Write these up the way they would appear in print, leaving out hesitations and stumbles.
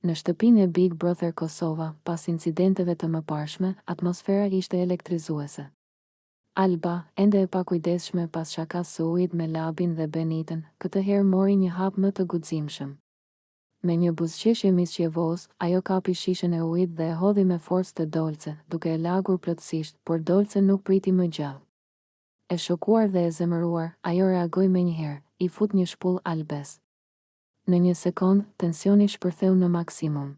Në shtëpinë e Big Brother Kosova, pas incidenteve të mëparshme, atmosfera ishte elektrizuese. Alba, ende e pakujdesshme pas shakas së ujit me Labin dhe Benitën, këtë herë mori një hap më të guximshëm. Me një buzëqeshje misqjevos, ajo kapi shishën e ujit dhe e hodhi me forcë të Dolce, duke e lagur plotësisht, por Dolce nuk priti më gjallë. E shokuar dhe e zemëruar, ajo reagoi menjëherë, i fut një shpull Albes. Në një sekond, tensioni shpërtheu në maksimum.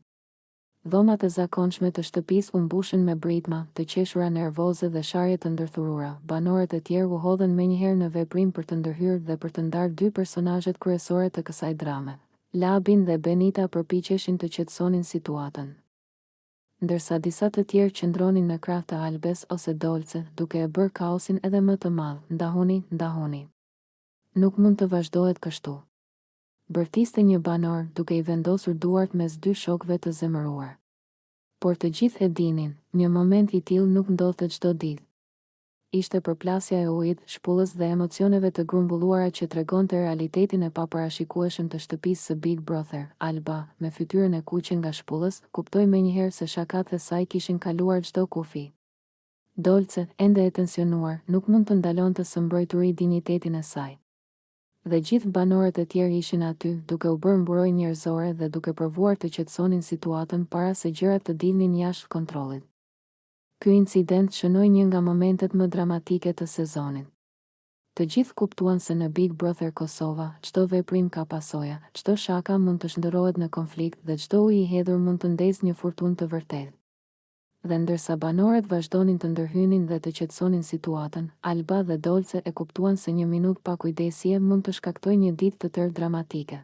Dhomat e zakonshme të shtëpisë u mbushën me britma, të qeshura nervoze dhe sharje të ndërthurura. Banorët e tjerë u hodhën menjëherë në veprim për të ndërhyrë dhe për të ndarë dy personazhet kryesore të kësaj drame. Labin dhe Benita përpiqeshin të qetësonin situatën, ndërsa disa të tjerë qëndronin në krah të Albes ose Dolce, duke e bërë kaosin edhe më të madh. Ndahuni. Nuk mund të vazhdohet kështu, bërtiste një banor, duke i vendosur duart mes dy shokëve të zemëruar. Por të gjithë e dinin, një moment i tillë nuk ndodhte çdo ditë. Ishte përplasja e ujit, shpullës dhe emocioneve të grumbulluara që tregonte realitetin e paparashikueshëm të shtëpisë së Big Brother. Alba, me fytyrën e kuqe nga shpullës, kuptoi menjëherë se shakat e saj kishin kaluar çdo kufi. Dolce, ende e tensionuar, nuk mund të ndalonte së mbrojturi dinjitetin e saj. Dhe gjithë banorët e tjerë ishin aty, duke u bërë mburoj njerëzore dhe duke provuar të qetësonin situatën para se gjërat të dilnin jashtë kontrollit. Ky incident shënoi një nga momentet më dramatike të sezonit. Të gjithë kuptuan se në Big Brother Kosova, çdo veprim ka pasoja, çdo shaka mund të shndërrohet në konflikt dhe çdo ujë i hedhur mund të ndezë një furtunë të vërtetë. Dhe ndërsa banorët vazhdonin të ndërhynin dhe të qetësonin situatën, Alba dhe Dolce e kuptuan se një minutë pakujdesje mund të shkaktojë një ditë të tërë dramatike.